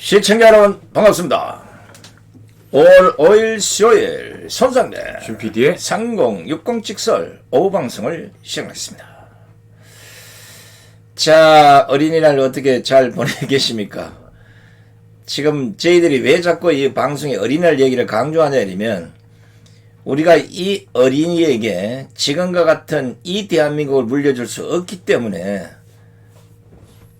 시청자 여러분 반갑습니다. 5월 5일 수요일 손상대 준 PD의 상공60 직설 오후 방송을 시작하겠습니다. 자, 어린이날 어떻게 잘 보내고 계십니까? 지금 저희들이 왜 자꾸 이 방송에 어린이날 얘기를 강조하냐면 우리가 이 어린이에게 지금과 같은 이 대한민국을 물려줄 수 없기 때문에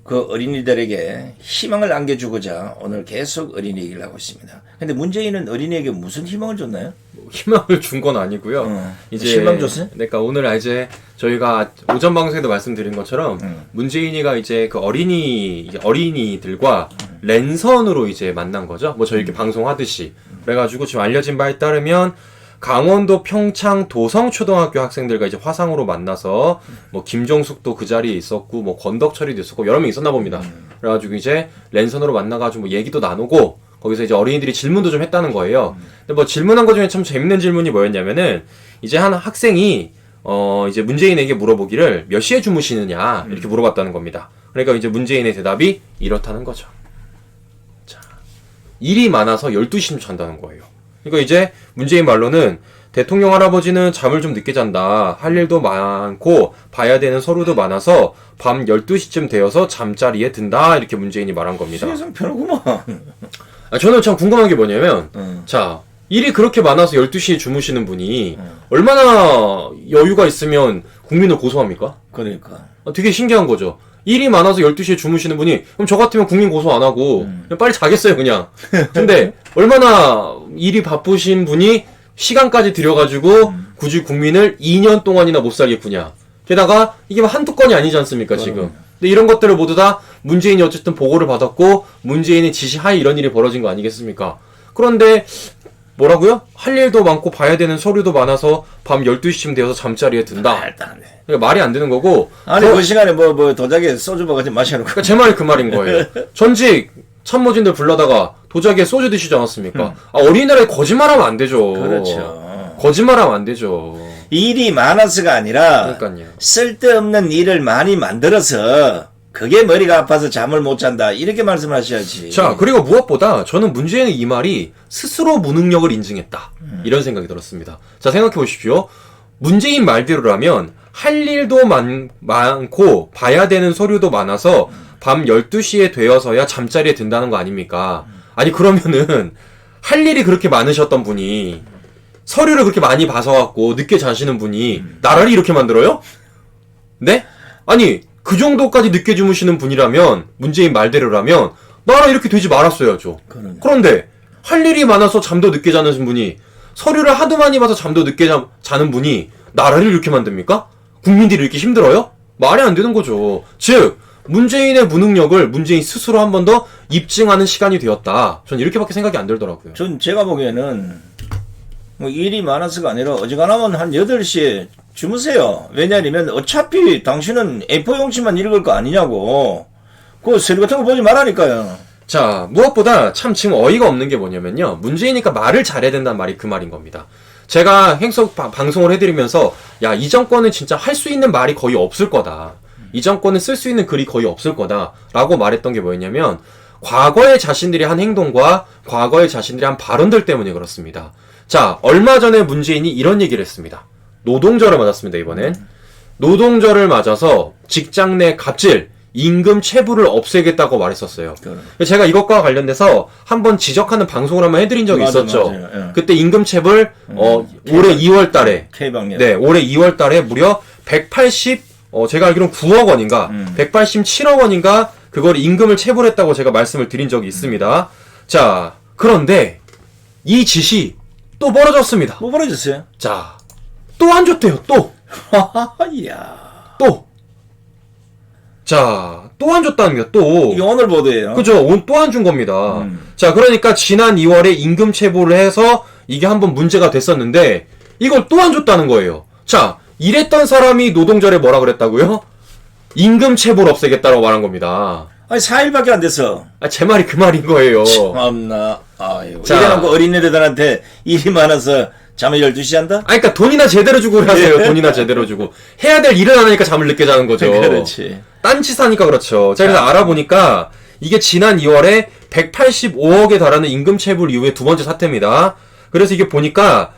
그 어린이들에게 희망을 안겨주고자 오늘 계속 어린이 얘기를 하고 있습니다. 근데 문재인은 어린이에게 무슨 희망을 줬나요? 희망을 준 건 아니고요. 이제 실망 줬어요? 그러니까 오늘 이제 저희가 오전 방송에도 말씀드린 것처럼 문재인이가 이제 그 어린이들과 랜선으로 이제 만난 거죠. 뭐 저희 이렇게 방송하듯이. 그래가지고 지금 알려진 바에 따르면 강원도 평창 도성초등학교 학생들과 이제 화상으로 만나서 뭐 김종숙도 그 자리에 있었고 뭐 권덕철이도 있었고 여러 명 있었나 봅니다. 그래가지고 이제 랜선으로 만나가지고 뭐 얘기도 나누고 거기서 이제 어린이들이 질문도 좀 했다는 거예요. 근데 뭐 질문한 것 중에 참 재밌는 질문이 뭐였냐면은 이제 한 학생이 이제 문재인에게 물어보기를 몇 시에 주무시느냐 이렇게 물어봤다는 겁니다. 그러니까 이제 문재인의 대답이 이렇다는 거죠. 자, 일이 많아서 12시쯤 잔다는 거예요. 그러니까 이제 문재인 말로는 대통령 할아버지는 잠을 좀 늦게 잔다. 할 일도 많고 봐야 되는 서류도 많아서 밤 12시쯤 되어서 잠자리에 든다. 이렇게 문재인이 말한 겁니다. 세상 편하구만. 저는 참 궁금한 게 뭐냐면 자, 일이 그렇게 많아서 12시에 주무시는 분이 얼마나 여유가 있으면 국민을 고소합니까? 그러니까. 되게 신기한 거죠. 일이 많아서 12시에 주무시는 분이 그럼 저 같으면 국민 고소 안 하고 그냥 빨리 자겠어요 그냥. 근데 얼마나 일이 바쁘신 분이 시간까지 들여가지고 굳이 국민을 2년 동안이나 못 살겠구냐. 게다가 이게 한두 건이 아니지 않습니까 지금. 근데 이런 것들을 모두 다 문재인이 어쨌든 보고를 받았고 문재인의 지시하에 이런 일이 벌어진 거 아니겠습니까? 그런데 뭐라고요? 할 일도 많고 봐야 되는 서류도 많아서 밤 12시쯤 되어서 잠자리에 든다. 그러니까 말이 안 되는 거고. 아니 그 시간에 뭐 도자기에 소주 먹어서 마셔놓고. 그러니까 제 말이 그 말인 거예요. 전직 참모진들 불러다가 도자기에 소주 드시지 않았습니까? 어린이날에 거짓말하면 안 되죠. 그렇죠. 거짓말하면 안 되죠. 일이 많아서가 아니라 그러니까요. 쓸데없는 일을 많이 만들어서 그게 머리가 아파서 잠을 못 잔다. 이렇게 말씀하셔야지. 자, 그리고 무엇보다 저는 문재인의 이 말이 스스로 무능력을 인증했다. 이런 생각이 들었습니다. 자, 생각해 보십시오. 문재인 말대로라면 할 일도 많고 봐야 되는 서류도 많아서 밤 12시에 되어서야 잠자리에 든다는 거 아닙니까? 아니 그러면은 할 일이 그렇게 많으셨던 분이 서류를 그렇게 많이 봐서 갖고 늦게 자시는 분이 나라를 이렇게 만들어요? 네? 아니 그 정도까지 늦게 주무시는 분이라면 문재인 말대로라면 나라 이렇게 되지 말았어야죠. 그런데 할 일이 많아서 잠도 늦게 자는 분이 서류를 하도 많이 봐서 잠도 늦게 자는 분이 나라를 이렇게 만듭니까? 국민들이 이렇게 힘들어요? 말이 안 되는 거죠. 즉 문재인의 무능력을 문재인 스스로 한 번 더 입증하는 시간이 되었다. 전 이렇게밖에 생각이 안 들더라고요. 전 제가 보기에는 뭐 일이 많아서가 아니라 어지간하면 한 8시에 주무세요. 왜냐하면 어차피 당신은 A4 용지만 읽을 거 아니냐고. 그 서류 같은 거 보지 말라니까요. 자, 무엇보다 참 지금 어이가 없는 게 뭐냐면요. 문재인이니까 말을 잘해야 된다는 말이 그 말인 겁니다. 제가 방송을 해드리면서 야, 이 정권은 진짜 할 수 있는 말이 거의 없을 거다. 이 정권은 쓸 수 있는 글이 거의 없을 거다. 라고 말했던 게 뭐였냐면 과거에 자신들이 한 행동과 과거에 자신들이 한 발언들 때문에 그렇습니다. 자, 얼마 전에 문재인이 이런 얘기를 했습니다. 노동절을 맞았습니다, 이번엔. 노동절을 맞아서 직장 내 갑질, 임금 체불을 없애겠다고 말했었어요. 제가 이것과 관련돼서 한번 지적하는 방송을 한번 해드린 적이 있었죠. 맞아요. 예. 그때 임금 체불, 올해 2월 달에. K방역. 네, 올해 2월 달에 무려 제가 알기로는 9억 원인가, 187억 원인가, 그걸 임금을 체불했다고 제가 말씀을 드린 적이 있습니다. 자, 그런데 이 짓이 또 벌어졌습니다. 뭐 벌어졌어요? 자, 또 안 줬대요, 또. 이야. 또. 자, 또 안 줬다는 게 또. 이게 오늘 보도예요. 그죠, 또 안 준 겁니다. 자, 그러니까 지난 2월에 임금 체불을 해서 이게 한번 문제가 됐었는데, 이걸 또 안 줬다는 거예요. 자, 이랬던 사람이 노동절에 뭐라 그랬다고요? 임금 체불 없애겠다라고 말한 겁니다. 아니 4일밖에 안 됐어. 제 말이 그 말인 거예요. 참나. 아유. 자. 이래놓고 어린애들한테 일이 많아서 잠을 12시 한다? 그러니까 돈이나 제대로 주고 하세요. 돈이나 제대로 주고. 해야 될 일을 안 하니까 잠을 늦게 자는 거죠. 그렇지. 딴짓 하니까 그렇죠. 제가 그래서 알아보니까 이게 지난 2월에 185억에 달하는 임금 체불 이후에 두 번째 사태입니다. 그래서 이게 보니까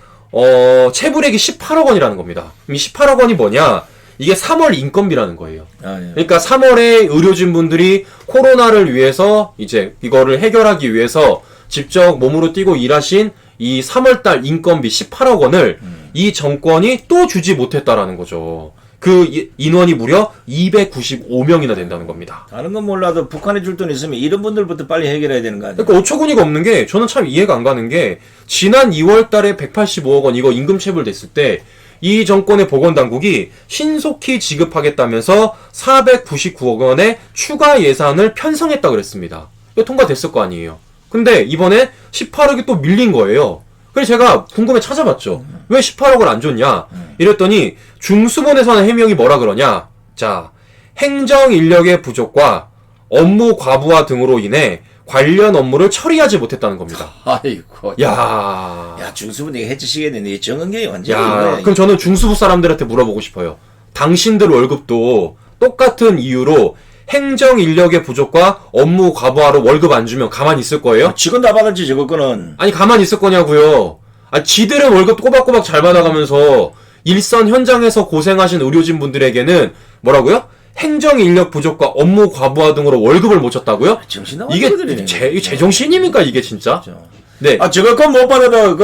체불액이 18억 원이라는 겁니다. 이 18억 원이 뭐냐? 이게 3월 인건비라는 거예요. 예. 그러니까 3월에 의료진 분들이 코로나를 위해서 이제 이거를 해결하기 위해서 직접 몸으로 뛰고 일하신 이 3월달 인건비 18억 원을 이 정권이 또 주지 못했다라는 거죠. 그 인원이 무려 295명이나 된다는 겁니다. 다른 건 몰라도 북한에 줄 돈 있으면 이런 분들부터 빨리 해결해야 되는 거 아니에요? 그러니까 어처구니가 없는 게 저는 참 이해가 안 가는 게 지난 2월 달에 185억 원 이거 임금 체불 됐을 때 이 정권의 보건당국이 신속히 지급하겠다면서 499억 원의 추가 예산을 편성했다고 그랬습니다. 이거 통과됐을 거 아니에요. 근데 이번에 18억이 또 밀린 거예요. 그래서 제가 궁금해 찾아봤죠. 왜 18억을 안 줬냐? 이랬더니 중수본에서는 해명이 뭐라 그러냐? 자, 행정 인력의 부족과 업무 과부하 등으로 인해 관련 업무를 처리하지 못했다는 겁니다. 아이고. 야, 중수분이 해치시겠는데 정은경이 완전히. 야, 그럼 저는 중수부 사람들한테 물어보고 싶어요. 당신들 월급도 똑같은 이유로 행정 인력의 부족과 업무 과부하로 월급 안 주면 가만히 있을 거예요? 직원 다 받았지 저거 거는. 아니 가만히 있을 거냐고요. 아니 지들은 월급 꼬박꼬박 잘 받아가면서 일선 현장에서 고생하신 의료진 분들에게는 뭐라고요? 행정 인력 부족과 업무 과부하 등으로 월급을 못 줬다고요? 정신 나간 이게 소리들이네. 이게 제정신입니까 이게 진짜? 그렇죠. 네. 저거 건 못 받아도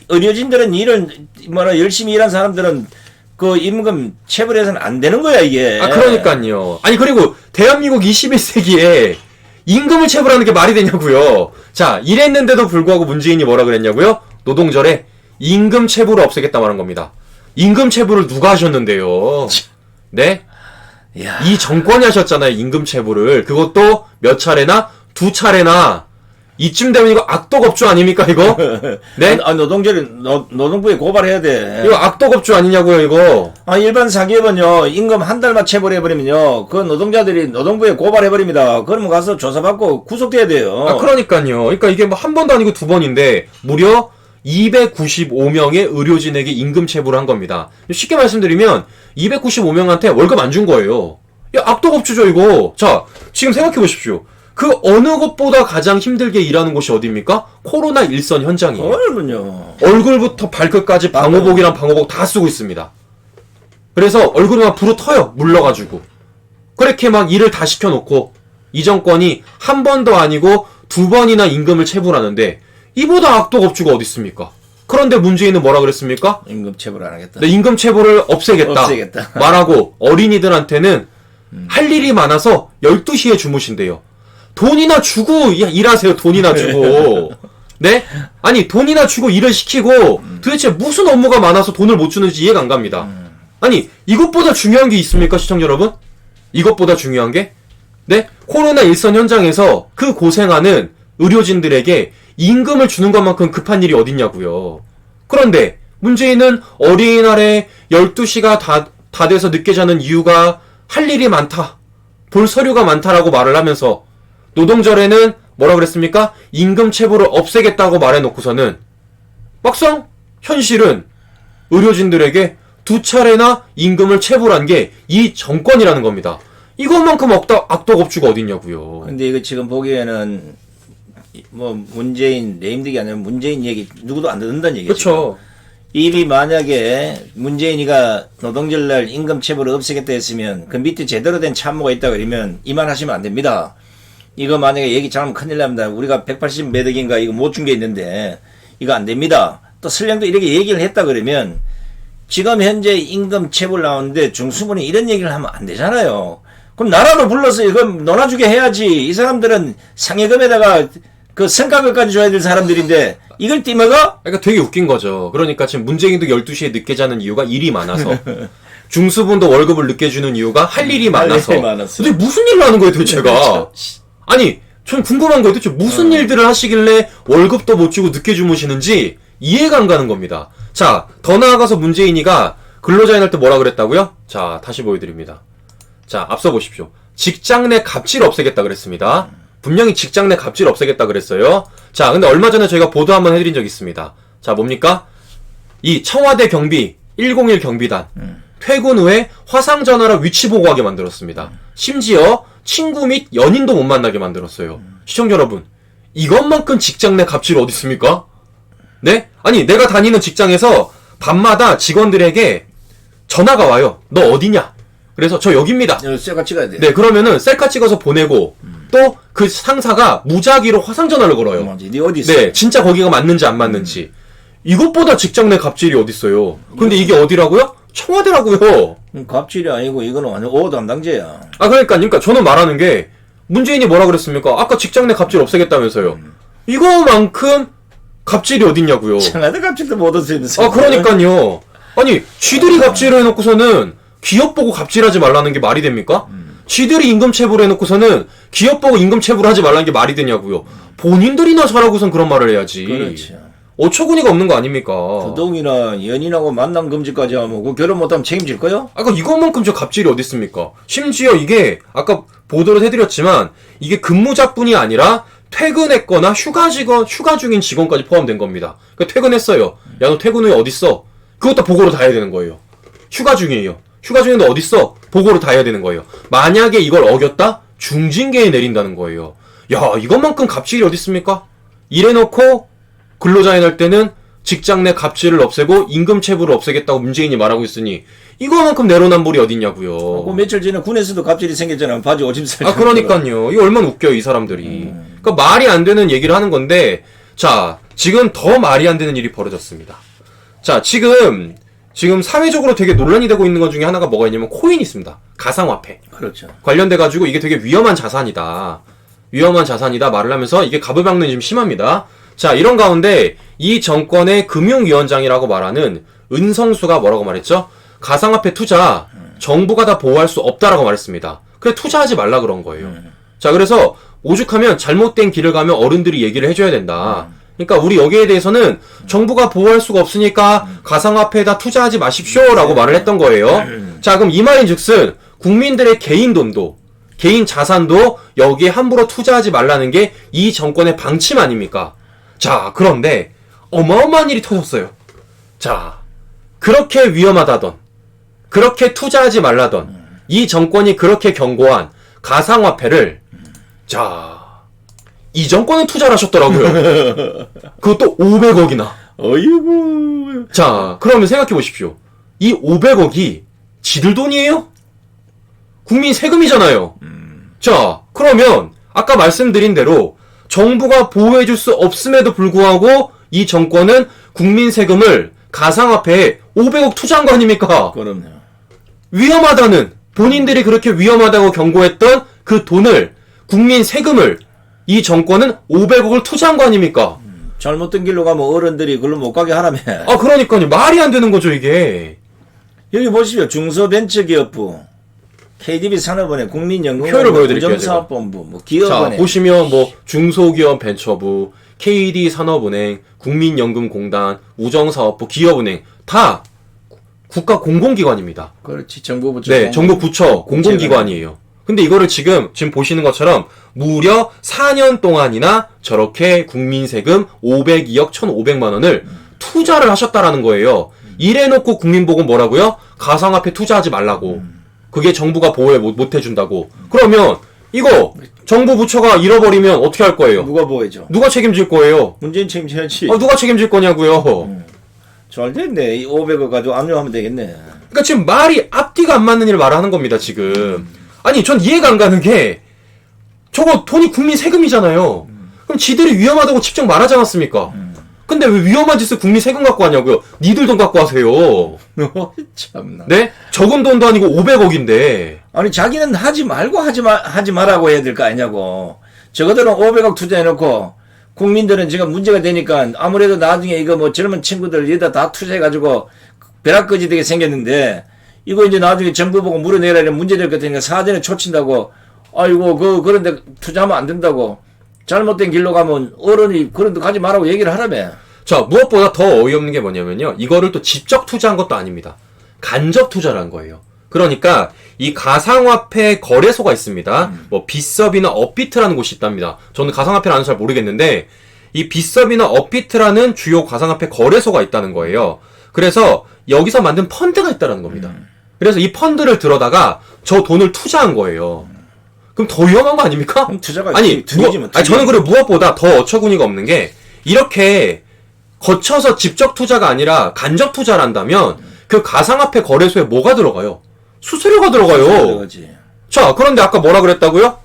의료진들은 열심히 일한 사람들은 그 임금 체불해서는 안 되는 거야 이게. 그러니까요. 아니 그리고 대한민국 21세기에 임금을 체불하는 게 말이 되냐고요. 자, 이랬는데도 불구하고 문재인이 뭐라 그랬냐고요? 노동절에 임금 체불을 없애겠다 말한 겁니다. 임금 체불을 누가 하셨는데요? 네? 야. 이 정권이 하셨잖아요, 임금 체불을. 그것도 몇 차례나? 2차례나. 이쯤 되면 이거 악덕업주 아닙니까, 이거? 네? 노동절에 노동부에 고발해야 돼. 이거 악덕업주 아니냐고요, 이거? 일반 사기업은요, 임금 한 달만 체불해버리면요, 그 노동자들이 노동부에 고발해버립니다. 그러면 가서 조사받고 구속돼야 돼요. 그러니까요. 그러니까 이게 뭐 한 번도 아니고 두 번인데, 무려 295명의 의료진에게 임금 체불을 한 겁니다. 쉽게 말씀드리면, 295명한테 월급 안 준 거예요. 야, 악덕업주죠, 이거. 자, 지금 생각해 보십시오. 그 어느 곳보다 가장 힘들게 일하는 곳이 어디입니까? 코로나 일선 현장이에요. 얼군요. 얼굴부터 발끝까지 방호복이랑 방호복 다 쓰고 있습니다. 그래서 얼굴이 막 부르터요. 물러가지고. 그렇게 막 일을 다 시켜놓고 이 정권이 한 번도 아니고 두 번이나 임금을 체불하는데 이보다 악덕업주가 어디 있습니까? 그런데 문재인은 뭐라 그랬습니까? 임금 체불 안 하겠다. 네, 임금 체불을 없애겠다. 없애겠다. 말하고 어린이들한테는 할 일이 많아서 12시에 주무신대요. 돈이나 주고 일하세요. 돈이나 주고. 네? 아니 돈이나 주고 일을 시키고 도대체 무슨 업무가 많아서 돈을 못 주는지 이해가 안 갑니다. 아니 이것보다 중요한 게 있습니까, 시청자 여러분? 이것보다 중요한 게? 네? 코로나 일선 현장에서 그 고생하는 의료진들에게 임금을 주는 것만큼 급한 일이 어딨냐고요. 그런데 문재인은 어린이날에 12시가 다 돼서 늦게 자는 이유가 할 일이 많다. 볼 서류가 많다라고 말을 하면서 노동절에는 뭐라 그랬습니까? 임금 체불을 없애겠다고 말해놓고서는 막상 현실은 의료진들에게 2차례나 임금을 체불한 게 이 정권이라는 겁니다. 이것만큼 악덕업주가 어딨냐고요. 근데 이거 지금 보기에는 문재인 내임득이 아니라 문재인 얘기 누구도 안 듣는다는 얘기죠. 그렇죠. 이미 만약에 문재인이가 노동절날 임금 체불을 없애겠다 했으면 그 밑에 제대로 된 참모가 있다 그러면 이만하시면 안 됩니다. 이거 만약에 얘기 잘하면 큰일 납니다. 우리가 180 몇 억인가 이거 못 준 게 있는데 이거 안 됩니다. 또 설령도 이렇게 얘기를 했다 그러면 지금 현재 임금 체불 나오는데 중수본이 이런 얘기를 하면 안 되잖아요. 그럼 나라로 불러서 이거 논아주게 해야지. 이 사람들은 상여금에다가 그 성과급까지 줘야 될 사람들인데 이걸 띠먹어? 그러니까 되게 웃긴 거죠. 그러니까 지금 문재인도 12시에 늦게 자는 이유가 일이 많아서 중수분도 월급을 늦게 주는 이유가 할 일이 많아서. 근데 무슨 일을 하는 거예요 도대체가? 아니 전 궁금한 거예요. 도대체 무슨 일들을 하시길래 월급도 못 주고 늦게 주무시는지 이해가 안 가는 겁니다. 자, 더 나아가서 문재인이가 근로자인 할 때 뭐라 그랬다고요? 자, 다시 보여드립니다. 자, 앞서 보십시오. 직장 내 갑질 없애겠다 그랬습니다. 분명히 직장 내 갑질 없애겠다 그랬어요. 자, 근데 얼마 전에 저희가 보도 한번 해드린 적이 있습니다. 자, 뭡니까? 이 청와대 경비 101 경비단 퇴근 후에 화상전화로 위치 보고하게 만들었습니다. 심지어 친구 및 연인도 못 만나게 만들었어요. 시청자 여러분, 이것만큼 직장 내 갑질이 어디 있습니까? 네? 아니, 내가 다니는 직장에서 밤마다 직원들에게 전화가 와요. 너 어디냐? 그래서 저 여기입니다. 셀카 찍어야 돼. 네, 그러면은 셀카 찍어서 보내고 또 그 상사가 무작위로 화상 전화를 걸어요. 맞지. 네 어디 있어? 네, 진짜 거기가 맞는지 안 맞는지. 이것보다 직장 내 갑질이 어딨어요. 근데 이게 어디라고요? 청와대라고요. 갑질이 아니고 이거는 완전 오 담당제야. 아, 그러니까 저는 말하는 게 문재인이 뭐라 그랬습니까? 아까 직장 내 갑질 없애겠다면서요. 이거만큼 갑질이 어딨냐고요. 청와대 갑질도 못 얻으면서. 아, 그러니까요. 아니, 쥐들이 갑질을 해놓고서는 기업 보고 갑질하지 말라는 게 말이 됩니까? 쥐들이 임금 체불 해놓고서는 기업 보고 임금 체불하지 말라는 게 말이 되냐고요. 본인들이나 잘하고선 그런 말을 해야지. 그렇지. 어처구니가 없는 거 아닙니까? 부동이나 연인하고 만남 금지까지 하면 그 결혼 못하면 책임질 거요? 아까 이것만큼 저 갑질이 어디 있습니까? 심지어 이게 아까 보도를 해드렸지만 이게 근무자뿐이 아니라 퇴근했거나 휴가 중인 직원까지 포함된 겁니다. 그러니까 퇴근했어요. 야, 너 퇴근 후에 어딨어? 그것도 보고를 다 해야 되는 거예요. 휴가 중이에요. 휴가 중인데 어딨어? 보고를 다 해야 되는 거예요. 만약에 이걸 어겼다? 중징계에 내린다는 거예요. 야, 이것만큼 갑질이 어디 있습니까? 이래놓고 근로자에 날 때는 직장 내 갑질을 없애고 임금 체불을 없애겠다고 문재인이 말하고 있으니 이거만큼 내로남불이 어딨냐고요. 그 며칠 전에 군에서도 갑질이 생겼잖아. 바지 오줌 아, 그러니까요. 이거 얼마나 웃겨요, 이 사람들이. 그러니까 말이 안 되는 얘기를 하는 건데, 자, 지금 더 말이 안 되는 일이 벌어졌습니다. 자, 지금 사회적으로 되게 논란이 되고 있는 것 중에 하나가 뭐가 있냐면 코인이 있습니다. 가상화폐. 그렇죠. 관련돼가지고 이게 되게 위험한 자산이다. 말을 하면서 이게 가부장론이 좀 심합니다. 자, 이런 가운데 이 정권의 금융위원장이라고 말하는 은성수가 뭐라고 말했죠? 가상화폐 투자 정부가 다 보호할 수 없다라고 말했습니다. 그래, 투자하지 말라 그런 거예요. 자, 그래서 오죽하면 잘못된 길을 가면 어른들이 얘기를 해줘야 된다. 그러니까 우리 여기에 대해서는 정부가 보호할 수가 없으니까 가상화폐에다 투자하지 마십시오라고 말을 했던 거예요. 자, 그럼 이 말인즉슨 국민들의 개인 돈도 개인 자산도 여기에 함부로 투자하지 말라는 게 이 정권의 방침 아닙니까? 자, 그런데 어마어마한 일이 터졌어요. 자, 그렇게 위험하다던, 그렇게 투자하지 말라던, 이 정권이 그렇게 경고한 가상화폐를, 자, 이 정권은 투자를 하셨더라고요. 그것도 500억이나. 어이구. 자, 그러면 생각해 보십시오. 이 500억이 지들 돈이에요? 국민 세금이잖아요. 자, 그러면 아까 말씀드린 대로 정부가 보호해줄 수 없음에도 불구하고 이 정권은 국민 세금을 가상화폐에 500억 투자한 거 아닙니까? 그럼요. 위험하다는, 본인들이 그렇게 위험하다고 경고했던 그 돈을, 국민 세금을 이 정권은 500억을 투자한 거 아닙니까? 잘못된 길로 가면 어른들이 그걸로 못 가게 하라며. 아, 그러니까요. 말이 안 되는 거죠, 이게. 여기 보십시오. 중소벤처기업부, KDB 산업은행, 국민연금원, 표를 보여드릴게요, 우정사업본부, 뭐 자, 기업은행. 보시면 뭐 중소기업 벤처부, KD 산업은행, 국민연금공단, 우정사업부, 기업은행 다 국가 공공기관입니다. 그렇지. 정부 부처. 네, 정부 부처 공공기관이에요. 근데 이거를 지금 보시는 것처럼 무려 4년 동안이나 저렇게 국민 세금 502억 1,500만 원을 투자를 하셨다라는 거예요. 이래놓고 국민복은 뭐라고요? 가상화폐 투자하지 말라고. 그게 정부가 보호해 못 해준다고. 그러면 이거 정부 부처가 잃어버리면 어떻게 할 거예요? 누가 보호해줘? 누가 책임질 거예요? 문재인 책임져야지. 누가 책임질 거냐고요? 잘 됐네. 이 500억 가지고 압류하면 되겠네. 그러니까 지금 말이 앞뒤가 안 맞는 일을 말하는 겁니다, 지금. 아니, 전 이해가 안 가는 게 저거 돈이 국민 세금이잖아요. 그럼 지들이 위험하다고 직접 말하지 않았습니까? 근데 왜 위험한 짓을 국민 세금 갖고 하냐고요? 니들 돈 갖고 하세요. 참나. 네? 적은 돈도 아니고 500억인데. 아니 자기는 하지 말고 하지 말라고 해야 될 거 아니냐고. 저거들은 500억 투자해놓고 국민들은 지금 문제가 되니까 아무래도 나중에 이거 뭐 젊은 친구들 여기다 다 투자해가지고 벼락거지 되게 생겼는데 이거 이제 나중에 정부 보고 물어내라면 문제될 것 같으니까 사전에 초친다고. 아이고 그런데 투자하면 안 된다고. 잘못된 길로 가면 어른이 그런 데 가지 말라고 얘기를 하라며. 자, 무엇보다 더 어이없는 게 뭐냐면요. 이거를 또 직접 투자한 것도 아닙니다. 간접 투자를 거예요. 그러니까 이 가상화폐 거래소가 있습니다. 뭐 빗섭이나 업비트라는 곳이 있답니다. 저는 가상화폐를 아는 잘 모르겠는데 이 빗섭이나 업비트라는 주요 가상화폐 거래소가 있다는 거예요. 그래서 여기서 만든 펀드가 있다는 겁니다. 그래서 이 펀드를 들어다가 저 돈을 투자한 거예요. 그럼 더 위험한 거 아닙니까? 그럼 투자가 아니, 투기지면 아니 저는 그리고 무엇보다 더 어처구니가 없는 게 이렇게 거쳐서 직접 투자가 아니라 간접 투자를 한다면 그 가상화폐 거래소에 뭐가 들어가요? 수수료가 들어가요. 자, 그런데 아까 뭐라 그랬다고요?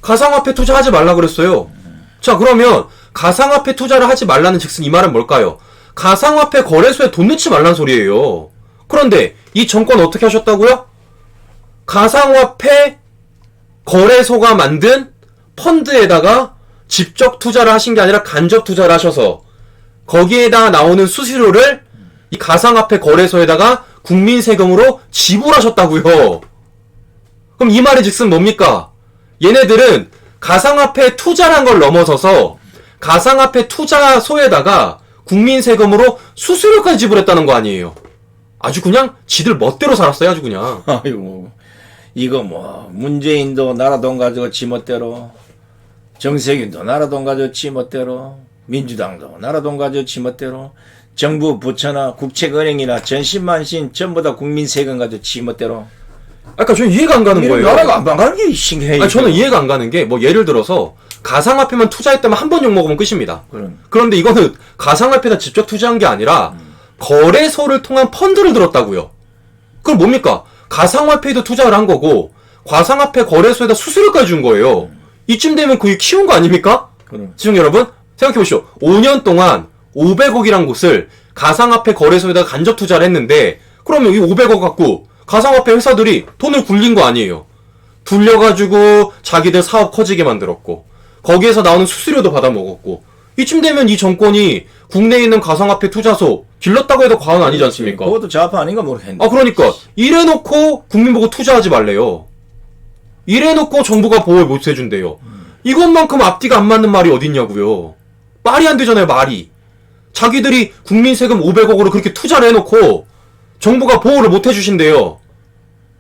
가상화폐 투자하지 말라 그랬어요. 자, 그러면 가상화폐 투자를 하지 말라는 즉슨 이 말은 뭘까요? 가상화폐 거래소에 돈 넣지 말라는 소리예요. 그런데 이 정권 어떻게 하셨다고요? 가상화폐 거래소가 만든 펀드에다가 직접 투자를 하신 게 아니라 간접 투자를 하셔서 거기에다 나오는 수수료를 이 가상화폐 거래소에다가 국민 세금으로 지불하셨다고요. 그럼 이 말의 즉슨 뭡니까? 얘네들은 가상화폐 투자란 걸 넘어서서 가상화폐 투자소에다가 국민 세금으로 수수료까지 지불했다는 거 아니에요. 아주 그냥 지들 멋대로 살았어요. 아주 그냥. 아이고, 이거 뭐 문재인도 나라 돈 가지고 지 멋대로, 정세균도 나라 돈 가지고 지 멋대로, 민주당도 나라 돈 가지고 지 멋대로, 정부 부처나 국책은행이나 전신만신 전부 다 국민 세금 가지고 지 멋대로. 아까 저는 이해가 안 가는 거예요. 나라가 안 가는 게 신기해. 아니, 저는 이해가 안 가는 게 뭐 예를 들어서 가상화폐만 투자했다면 한 번 욕먹으면 끝입니다. 그런데 이거는 가상화폐에다 직접 투자한 게 아니라 거래소를 통한 펀드를 들었다고요. 그럼 뭡니까? 가상화폐에도 투자를 한 거고 가상화폐 거래소에다 수수료까지 준 거예요. 이쯤 되면 거의 키운 거 아닙니까? 시청 여러분 생각해보시오. 5년 동안 500억이란 곳을 가상화폐 거래소에다 간접 투자를 했는데 그러면 이 500억 갖고 가상화폐 회사들이 돈을 굴린 거 아니에요. 둘려가지고 자기들 사업 커지게 만들었고 거기에서 나오는 수수료도 받아먹었고 이쯤 되면 이 정권이 국내에 있는 가상화폐 투자소 길렀다고 해도 과언 아니지 않습니까? 그것도 좌파 아닌가 모르겠는데. 아 그러니까 이래놓고 국민 보고 투자하지 말래요. 이래놓고 정부가 보호 못 해준대요. 이것만큼 앞뒤가 안 맞는 말이 어딨냐고요. 말이 안 되잖아요. 말이. 자기들이 국민 세금 500억으로 그렇게 투자를 해놓고 정부가 보호를 못 해주신대요.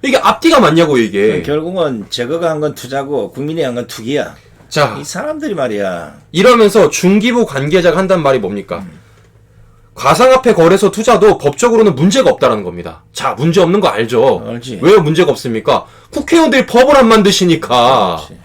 이게 앞뒤가 맞냐고 이게. 결국은 저거가 한 건 투자고 국민이 한 건 투기야. 자, 이 사람들이 말이야. 이러면서 중기부 관계자가 한단 말이 뭡니까? 가상화폐 거래소 투자도 법적으로는 문제가 없다라는 겁니다. 자, 문제 없는 거 알죠? 알지. 왜 문제가 없습니까? 국회의원들이 법을 안 만드시니까. 그렇지.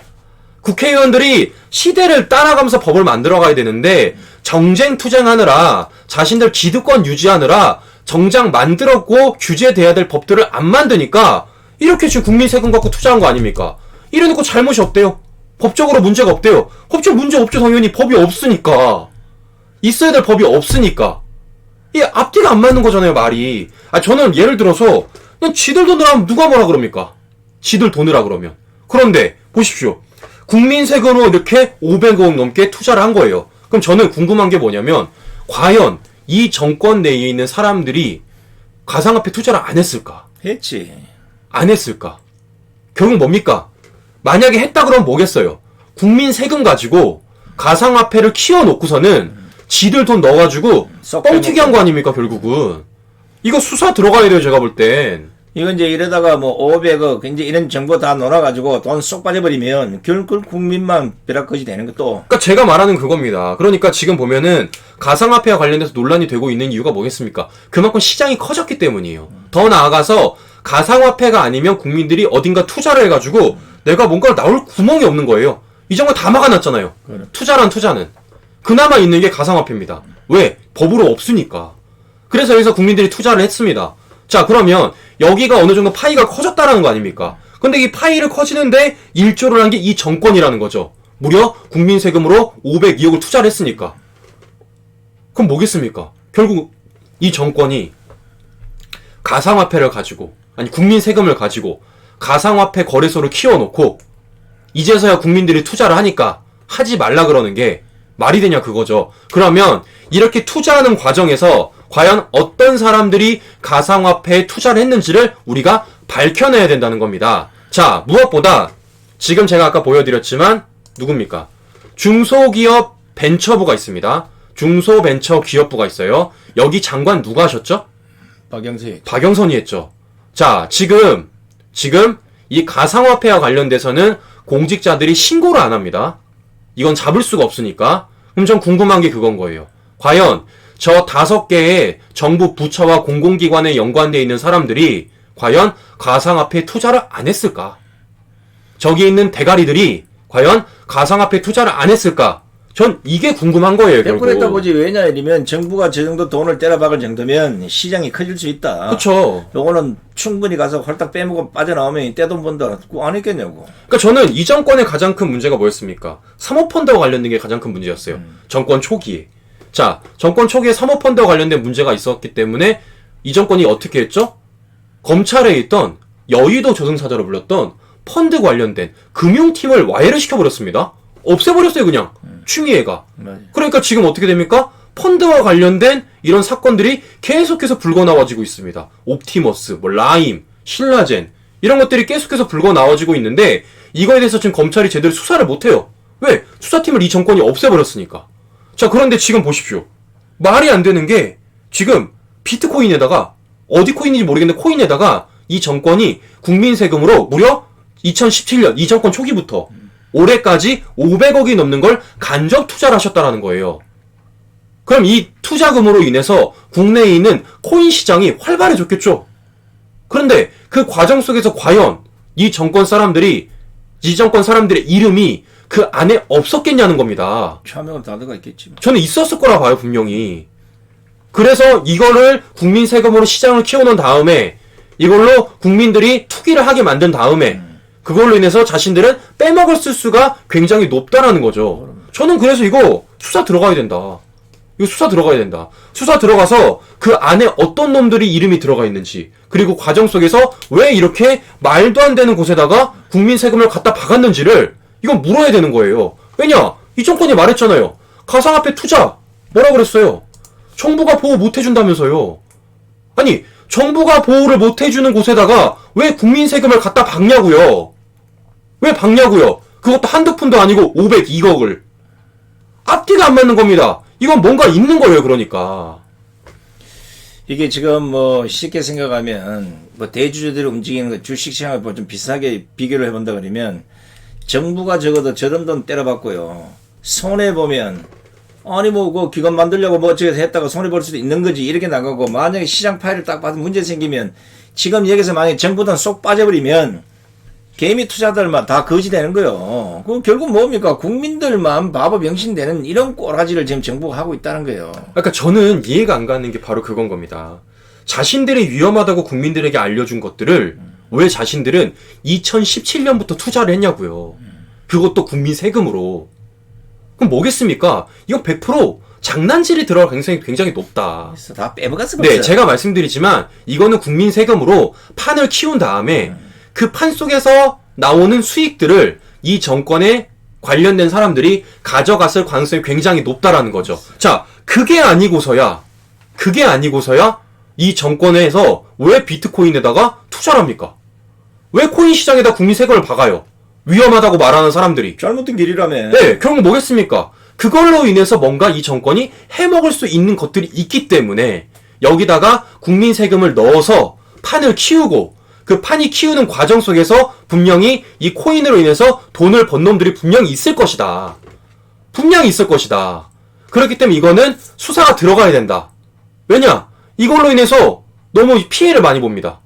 국회의원들이 시대를 따라가면서 법을 만들어가야 되는데 정쟁 투쟁하느라 자신들 기득권 유지하느라 정작 만들었고 규제돼야 될 법들을 안 만드니까 이렇게 지금 국민 세금 갖고 투자한 거 아닙니까? 이래놓고 잘못이 없대요. 법적으로 문제가 없대요. 법적 문제 없죠. 당연히 법이 없으니까. 있어야 될 법이 없으니까. 이 앞뒤가 안 맞는 거잖아요. 말이. 아 저는 예를 들어서 그냥 지들 돈으로 하면 누가 뭐라 그럽니까? 지들 돈이라 그러면. 그런데 보십시오. 국민 세금으로 이렇게 500억 넘게 투자를 한 거예요. 그럼 저는 궁금한 게 뭐냐면 과연 이 정권 내에 있는 사람들이 가상화폐 투자를 안 했을까? 했지. 안 했을까? 결국 뭡니까? 만약에 했다 그러면 뭐겠어요? 국민 세금 가지고 가상화폐를 키워놓고서는 지들 돈 넣어가지고 뻥튀기 한 거 아닙니까 결국은? 이거 수사 들어가야 돼요 제가 볼 땐. 이건 이제 이러다가 뭐 500억 이제 이런 정보 다 놀아가지고 돈 쏙 빠져버리면 결국 국민만 벼락거지 되는 것도. 그러니까 제가 말하는 그겁니다. 그러니까 지금 보면은 가상화폐와 관련돼서 논란이 되고 있는 이유가 뭐겠습니까? 그만큼 시장이 커졌기 때문이에요. 더 나아가서 가상화폐가 아니면 국민들이 어딘가 투자를 해가지고 내가 뭔가 나올 구멍이 없는 거예요. 이 정도 다 막아놨잖아요. 그래. 투자는. 그나마 있는 게 가상화폐입니다. 왜? 법으로 없으니까. 그래서 여기서 국민들이 투자를 했습니다. 자, 그러면 여기가 어느 정도 파이가 커졌다라는 거 아닙니까? 근데 이 파이를 커지는데 일조를 한 게 이 정권이라는 거죠. 무려 국민 세금으로 502억을 투자를 했으니까. 그럼 뭐겠습니까? 결국 이 정권이 가상화폐를 가지고, 아니 국민 세금을 가지고 가상화폐 거래소를 키워놓고 이제서야 국민들이 투자를 하니까 하지 말라 그러는 게 말이 되냐 그거죠. 그러면 이렇게 투자하는 과정에서 과연 어떤 사람들이 가상화폐에 투자를 했는지를 우리가 밝혀내야 된다는 겁니다. 자, 무엇보다 지금 제가 아까 보여드렸지만 누굽니까? 중소기업 벤처부가 있습니다. 중소벤처기업부가 있어요. 여기 장관 누가 하셨죠? 박영선이 했죠. 자, 지금 이 가상화폐와 관련돼서는 공직자들이 신고를 안 합니다. 이건 잡을 수가 없으니까. 그럼 전 궁금한 게 그건 거예요. 과연 저 5개의 정부 부처와 공공기관에 연관되어 있는 사람들이 과연 가상화폐에 투자를 안 했을까? 저기 있는 대가리들이 과연 가상화폐 투자를 안 했을까? 전 이게 궁금한 거예요, 결국. 100% 했다 보지. 왜냐 이러면 정부가 저 정도 돈을 때려박을 정도면 시장이 커질 수 있다. 그쵸. 요거는 충분히 가서 홀딱 빼먹고 빠져나오면 떼돈 번다. 그거 안 했겠냐고. 그러니까 저는 이 정권의 가장 큰 문제가 뭐였습니까? 사모펀드와 관련된 게 가장 큰 문제였어요. 정권 초기에. 자, 정권 초기에 사모펀드와 관련된 문제가 있었기 때문에 이 정권이 어떻게 했죠? 검찰에 있던 여의도 저승사자로 불렸던 펀드 관련된 금융팀을 와해를 시켜버렸습니다. 없애버렸어요, 그냥. 추미애가. 그러니까 지금 어떻게 됩니까? 펀드와 관련된 이런 사건들이 계속해서 불거나와지고 있습니다. 옵티머스, 뭐 라임, 신라젠 이런 것들이 계속해서 불거나와지고 있는데 이거에 대해서 지금 검찰이 제대로 수사를 못해요. 왜? 수사팀을 이 정권이 없애버렸으니까. 자, 그런데 지금 보십시오. 말이 안 되는 게 지금 비트코인에다가 어디 코인인지 모르겠는데 코인에다가 이 정권이 국민 세금으로 무려 2017년 이 정권 초기부터 올해까지 500억이 넘는 걸 간접 투자를 하셨다라는 거예요. 그럼 이 투자금으로 인해서 국내에 있는 코인 시장이 활발해졌겠죠. 그런데 그 과정 속에서 과연 이 정권의 이름이 그 안에 없었겠냐는 겁니다. 참여가 다 들어가 있겠지. 저는 있었을 거라 봐요, 분명히. 그래서 이거를 국민 세금으로 시장을 키워놓은 다음에 이걸로 국민들이 투기를 하게 만든 다음에 그걸로 인해서 자신들은 빼먹을 수가 굉장히 높다라는 거죠. 저는 그래서 이거 수사 들어가야 된다. 이거 수사 들어가야 된다. 수사 들어가서 그 안에 어떤 놈들이 이름이 들어가 있는지 그리고 과정 속에서 왜 이렇게 말도 안 되는 곳에다가 국민 세금을 갖다 박았는지를 이건 물어야 되는 거예요. 왜냐? 이 정권이 말했잖아요. 가상화폐 투자 뭐라 그랬어요? 정부가 보호 못 해준다면서요. 아니 정부가 보호를 못 해주는 곳에다가 왜 국민 세금을 갖다 박냐고요. 왜 박냐고요. 그것도 한두 푼도 아니고 502억을. 앞뒤가 안 맞는 겁니다. 이건 뭔가 있는 거예요, 그러니까. 이게 지금 뭐 쉽게 생각하면 뭐 대주주들이 움직이는 거 주식시장을 좀 비슷하게 비교를 해본다 그러면 정부가 적어도 저런 돈 때려받고요. 손해보면 아니 뭐 그 기관 만들려고 뭐 어쩌고 했다가 손해볼 수도 있는 거지 이렇게 나가고 만약에 시장 파일을 딱 봐도 문제 생기면 지금 여기서 만약에 정부 돈 쏙 빠져버리면 개미 투자들만 다 거지 되는 거예요. 그 결국 뭡니까? 국민들만 바보 병신 되는 이런 꼬라지를 지금 정부가 하고 있다는 거예요. 그러니까 저는 이해가 안 가는 게 바로 그건 겁니다. 자신들이 위험하다고 국민들에게 알려준 것들을 왜 자신들은 2017년부터 투자를 했냐고요. 그것도 국민 세금으로. 그럼 뭐겠습니까? 이건 100% 장난질이 들어갈 가능성이 굉장히 높다. 그래서 다 빼먹었어. 네, 제가 말씀드리지만 이거는 국민 세금으로 판을 키운 다음에 그 판 속에서 나오는 수익들을 이 정권에 관련된 사람들이 가져갔을 가능성이 굉장히 높다라는 거죠. 자, 그게 아니고서야 이 정권에서 왜 비트코인에다가 투자를 합니까? 왜 코인 시장에다 국민 세금을 박아요? 위험하다고 말하는 사람들이. 잘못된 길이라며. 네, 결국 뭐겠습니까? 그걸로 인해서 뭔가 이 정권이 해먹을 수 있는 것들이 있기 때문에 여기다가 국민 세금을 넣어서 판을 키우고 그 판이 키우는 과정 속에서 분명히 이 코인으로 인해서 돈을 번 놈들이 분명히 있을 것이다. 분명히 있을 것이다. 그렇기 때문에 이거는 수사가 들어가야 된다. 왜냐? 이걸로 인해서 너무 피해를 많이 봅니다.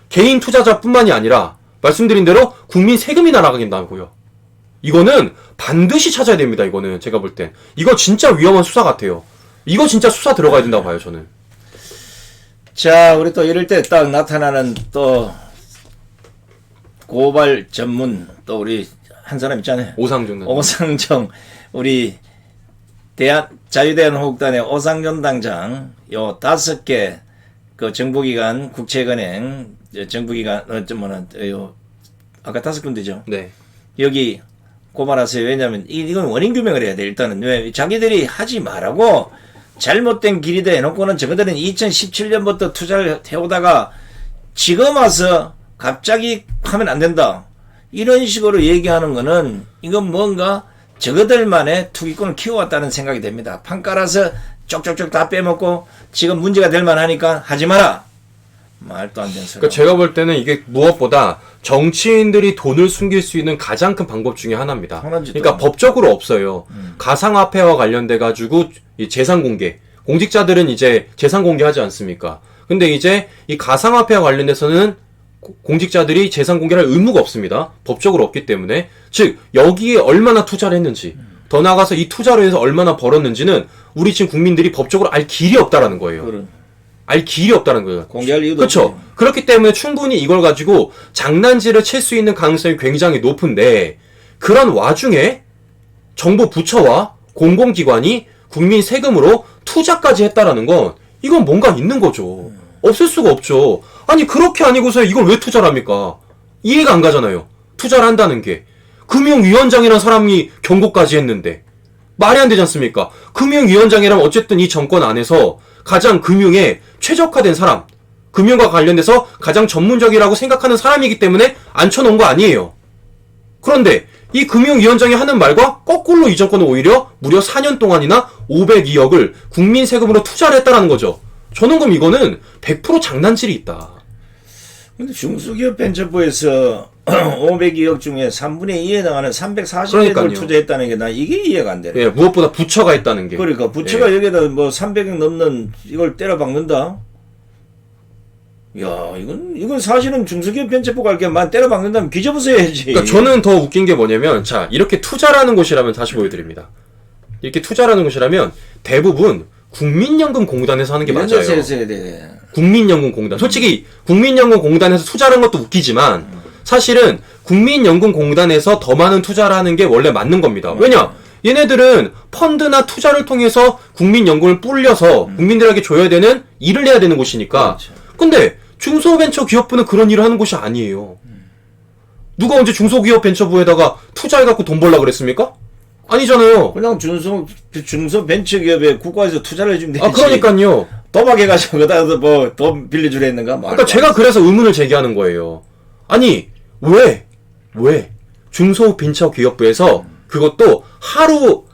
개인 투자자뿐만이 아니라 말씀드린 대로 국민 세금이 날아가긴다고요. 이거는 반드시 찾아야 됩니다. 이거는 제가 볼 땐. 이거 진짜 위험한 수사 같아요. 이거 진짜 수사 들어가야 된다고 봐요. 저는. 자, 우리 또 이럴 때 딱 나타나는 또 고발 전문 또 우리 한 사람 있잖아요. 오상정 우리 자유대한호국단의 오상정 당장 요 5개 그 정부기관 국채은행 정부기관 요 아까 5군데죠. 네. 여기 고발하세요. 왜냐하면 이건 원인 규명을 해야 돼. 일단은 왜 자기들이 하지 말라고 잘못된 길이다 해놓고는 저거들은 2017년부터 투자를 해오다가 지금 와서 갑자기 하면 안 된다. 이런 식으로 얘기하는 거는 이건 뭔가 저거들만의 투기꾼을 키워왔다는 생각이 됩니다. 판 깔아서 쪽쪽쪽 다 빼먹고 지금 문제가 될 만하니까 하지 마라. 말도 안 되는 소리. 그러니까 제가 볼 때는 이게 무엇보다 정치인들이 돈을 숨길 수 있는 가장 큰 방법 중에 하나입니다. 그러니까 법적으로 없어요. 가상화폐와 관련돼 가지고 이 재산 공개. 공직자들은 이제 재산 공개하지 않습니까? 근데 이제 이 가상화폐와 관련돼서는 공직자들이 재산 공개할 의무가 없습니다. 법적으로 없기 때문에. 즉 여기에 얼마나 투자를 했는지, 더 나아가서 이 투자로 해서 얼마나 벌었는지는 우리 지금 국민들이 법적으로 알 길이 없다라는 거예요. 그런. 알 길이 없다는 거예요. 공개할 이유도 그렇죠. 없지. 그렇기 때문에 충분히 이걸 가지고 장난질을 칠 수 있는 가능성이 굉장히 높은데, 그런 와중에 정부 부처와 공공기관이 국민 세금으로 투자까지 했다라는 건 이건 뭔가 있는 거죠. 없을 수가 없죠. 아니 그렇게 아니고서 이걸 왜 투자를 합니까? 이해가 안 가잖아요. 투자를 한다는 게. 금융위원장이라는 사람이 경고까지 했는데 말이 안 되지 않습니까? 금융위원장이라면 어쨌든 이 정권 안에서 가장 금융에 최적화된 사람, 금융과 관련돼서 가장 전문적이라고 생각하는 사람이기 때문에 앉혀놓은 거 아니에요. 그런데 이 금융위원장이 하는 말과 거꾸로 이 정권은 오히려 무려 4년 동안이나 502억을 국민 세금으로 투자를 했다는 거죠. 저는 그럼 이거는 100% 장난질이 있다. 근데 중소기업 벤처부에서 502억 중에 3분의 2에 해당하는 340억을 그러니까요. 투자했다는 게 난 이게 이해가 안 되네. 예, 무엇보다 부처가 있다는 게. 그러니까 부처가 여기다 뭐 300억 넘는 이걸 때려박는다? 야, 이건 사실은 중소기업 벤처부가 이렇게만 때려박는다면 뒤져보셔야지. 그러니까 저는 더 웃긴 게 뭐냐면, 자, 이렇게 투자라는 곳이라면 다시 보여드립니다. 이렇게 투자라는 곳이라면 대부분 국민연금공단에서 하는 게 맞아요. 네. 국민연금공단. 솔직히 국민연금공단에서 투자하는 것도 웃기지만 사실은 국민연금공단에서 더 많은 투자를 하는 게 원래 맞는 겁니다. 왜냐? 얘네들은 펀드나 투자를 통해서 국민연금을 불려서 국민들에게 줘야 되는 일을 해야 되는 곳이니까. 그렇죠. 근데 중소벤처기업부는 그런 일을 하는 곳이 아니에요. 누가 언제 중소기업벤처부에다가 투자해갖고 돈 벌라 그랬습니까? 아니잖아요. 그냥 중소벤처기업에 국가에서 투자를 해주면 되지. 아, 그러니까요. 도박해가지고 그다가 뭐 돈 빌려주려 했는가? 그러니까 제가 그래서 의문을 제기하는 거예요. 아니 왜 중소벤처기업부에서 그것도 하루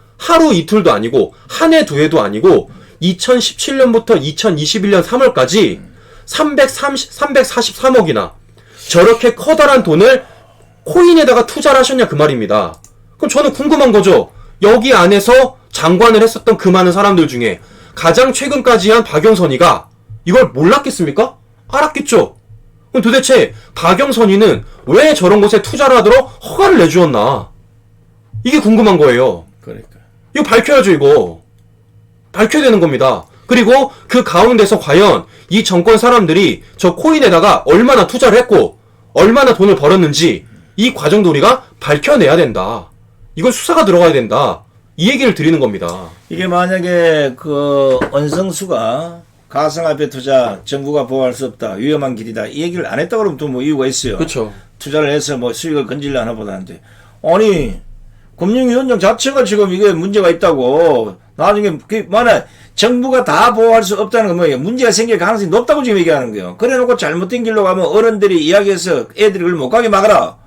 이틀도 아니고 한 해 두 해도 아니고 2017년부터 2021년 3월까지 343억이나 저렇게 커다란 돈을 코인에다가 투자를 하셨냐 그 말입니다. 그럼 저는 궁금한 거죠. 여기 안에서 장관을 했었던 그 많은 사람들 중에 가장 최근까지 한 박영선이가 이걸 몰랐겠습니까? 알았겠죠. 그럼 도대체 박영선이는 왜 저런 곳에 투자를 하도록 허가를 내주었나? 이게 궁금한 거예요. 그러니까. 이거 밝혀야죠, 이거. 밝혀야 되는 겁니다. 그리고 그 가운데서 과연 이 정권 사람들이 저 코인에다가 얼마나 투자를 했고 얼마나 돈을 벌었는지 이 과정도 우리가 밝혀내야 된다. 이건 수사가 들어가야 된다. 이 얘기를 드리는 겁니다. 이게 만약에 그 언성수가 가상화폐 투자 정부가 보호할 수 없다, 위험한 길이다 이 얘기를 안 했다 그러면 또 뭐 이유가 있어요. 그렇죠. 투자를 해서 뭐 수익을 건질려나 보다는데, 아니 금융위원장 자체가 지금 이게 문제가 있다고, 나중에 그 만약 정부가 다 보호할 수 없다는 건 뭐예요? 문제가 생길 가능성이 높다고 지금 얘기하는 거예요. 그래놓고 잘못된 길로 가면 어른들이 이야기해서 애들이 그걸 못 가게 막아라.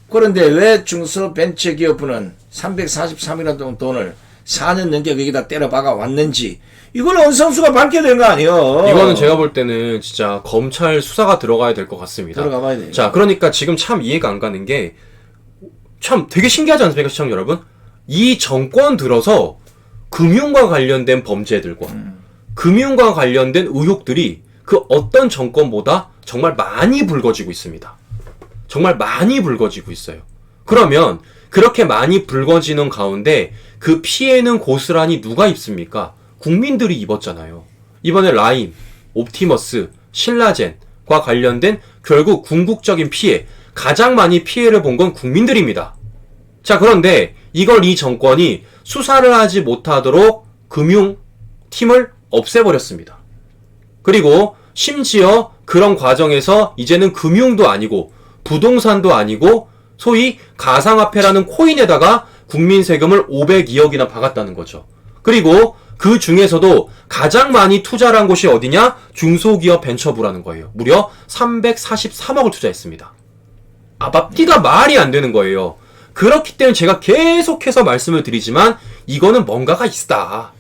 그런데 왜 중소벤처기업부는 343이라는 돈을 4년 넘게 거기다 때려박아 왔는지 이걸 언성수가 밝혀야 되는 거 아니에요? 이거는 제가 볼 때는 진짜 검찰 수사가 들어가야 될 것 같습니다. 들어가 봐야 돼요. 자, 그러니까 지금 참 이해가 안 가는 게 참 되게 신기하지 않습니까, 시청자 여러분? 이 정권 들어서 금융과 관련된 범죄들과 금융과 관련된 의혹들이 그 어떤 정권보다 정말 많이 불거지고 있습니다. 정말 많이 불거지고 있어요. 그러면 그렇게 많이 불거지는 가운데 그 피해는 고스란히 누가 입습니까? 국민들이 입었잖아요. 이번에 라임, 옵티머스, 신라젠과 관련된 결국 궁극적인 피해, 가장 많이 피해를 본 건 국민들입니다. 자, 그런데 이걸 이 정권이 수사를 하지 못하도록 금융팀을 없애버렸습니다. 그리고 심지어 그런 과정에서 이제는 금융도 아니고 부동산도 아니고 소위 가상화폐라는 코인에다가 국민 세금을 502억이나 박았다는 거죠. 그리고 그 중에서도 가장 많이 투자를 한 곳이 어디냐? 중소기업 벤처부라는 거예요. 무려 343억을 투자했습니다. 앞뒤가 말이 안 되는 거예요. 그렇기 때문에 제가 계속해서 말씀을 드리지만 이거는 뭔가가 있다.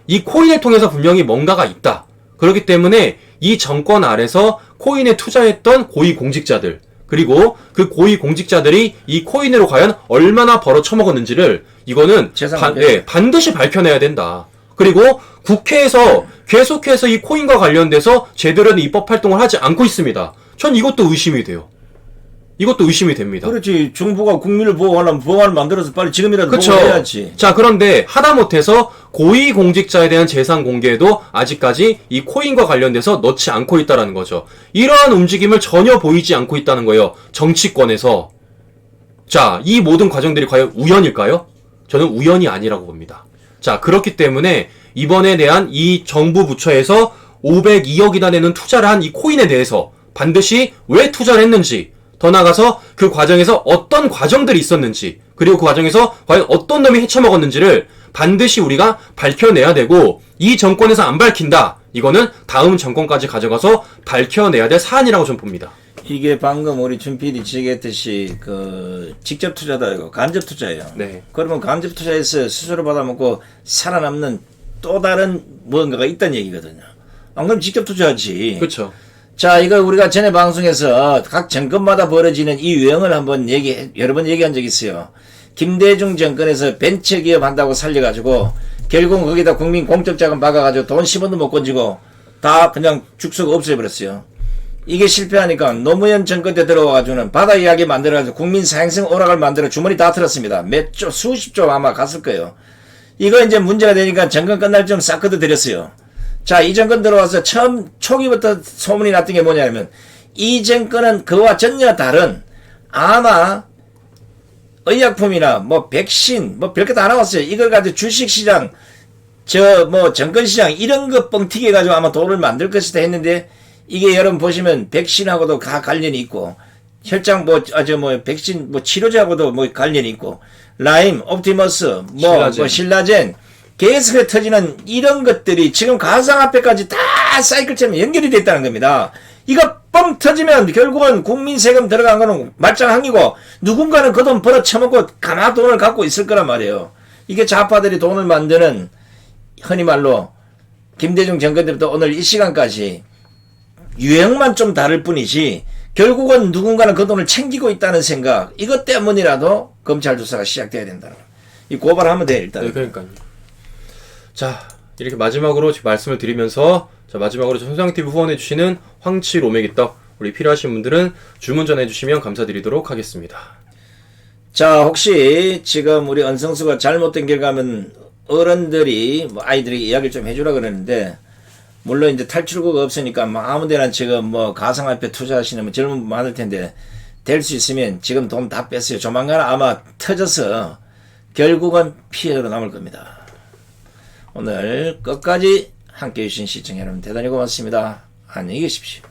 이 코인을 통해서 분명히 뭔가가 있다. 그렇기 때문에 이 정권 아래서 코인에 투자했던 고위공직자들, 그리고 그 고위공직자들이 이 코인으로 과연 얼마나 벌어 처먹었는지를 이거는 반드시 밝혀내야 된다. 그리고 국회에서 계속해서 이 코인과 관련돼서 제대로 된 입법 활동을 하지 않고 있습니다. 전 이것도 의심이 돼요. 이것도 의심이 됩니다. 그렇지. 정부가 국민을 보호하려면 보호관을 만들어서 빨리 지금이라도 그쵸. 보호해야지. 자, 그런데 하다못해서 고위공직자에 대한 재산 공개에도 아직까지 이 코인과 관련돼서 넣지 않고 있다라는 거죠. 이러한 움직임을 전혀 보이지 않고 있다는 거예요. 정치권에서. 자, 이 모든 과정들이 과연 우연일까요? 저는 우연이 아니라고 봅니다. 자, 그렇기 때문에 이번에 대한 이 정부 부처에서 502억이나 되는 투자를 한 이 코인에 대해서 반드시 왜 투자를 했는지, 더 나아가서 그 과정에서 어떤 과정들이 있었는지, 그리고 그 과정에서 과연 어떤 놈이 헤쳐먹었는지를 반드시 우리가 밝혀내야 되고, 이 정권에서 안 밝힌다, 이거는 다음 정권까지 가져가서 밝혀내야 될 사안이라고 좀 봅니다. 이게 방금 우리 준 PD 지적했듯이 직접 투자도 아니고 간접 투자예요. 네. 그러면 간접 투자에서 수수료 받아먹고 살아남는 또 다른 무언가가 있다는 얘기거든요. 안 그러면 직접 투자하지. 그렇죠. 자, 이거 우리가 전에 방송에서 각 정권마다 벌어지는 이 유형을 한번 여러 번 얘기한 적이 있어요. 김대중 정권에서 벤처기업 한다고 살려가지고 결국 거기다 국민 공적자금 박아가지고 돈 10원도 못 건지고 다 그냥 죽석 없애버렸어요. 이게 실패하니까 노무현 정권 때 들어와가지고는 바다 이야기 만들어가지고 국민 사행성 오락을 만들어 주머니 다 틀었습니다. 몇 조, 수십 조 아마 갔을 거예요. 이거 이제 문제가 되니까 정권 끝날 좀 싹 걷어들였어요. 자, 이 정권 들어와서 처음 초기부터 소문이 났던 게 뭐냐면 이 정권은 그와 전혀 다른 아마 의약품이나 뭐 백신 뭐 별게 다 나왔어요. 이걸 가지고 주식시장 정권시장 이런 거 뻥튀기 해가지고 아마 돈을 만들 것이다 했는데 이게 여러분 보시면 백신하고도 다 관련이 있고 혈장 백신 치료제하고도 관련이 있고 라임, 옵티머스, 신라젠 계속해 터지는 이런 것들이 지금 가상화폐까지 다 사이클처럼 연결이 됐다는 겁니다. 이거 뻥 터지면 결국은 국민 세금 들어간 거는 말짱항이고 누군가는 그 돈 벌어 처먹고 가나 돈을 갖고 있을 거란 말이에요. 이게 좌파들이 돈을 만드는 흔히 말로 김대중 정권 때부터 오늘 이 시간까지 유형만 좀 다를 뿐이지 결국은 누군가는 그 돈을 챙기고 있다는 생각 이것 때문이라도 검찰 조사가 시작돼야 된다는 거예요. 이 고발하면 돼 일단. 네, 그러니까요. 자, 이렇게 마지막으로 말씀을 드리면서 마지막으로 손상TV 후원해주시는 황치 로메기떡 우리 필요하신 분들은 주문 전해주시면 감사드리도록 하겠습니다. 자, 혹시 지금 우리 언성수가 잘못된 결과면 어른들이 아이들이 이야기를 좀 해주라 그러는데 물론 이제 탈출구가 없으니까 아무데나 지금 가상화폐 투자하시는 젊은 분 많을 텐데 될 수 있으면 지금 돈 다 뺐어요. 조만간 아마 터져서 결국은 피해자로 남을 겁니다. 오늘 끝까지 함께해 주신 시청자 여러분 대단히 고맙습니다. 안녕히 계십시오.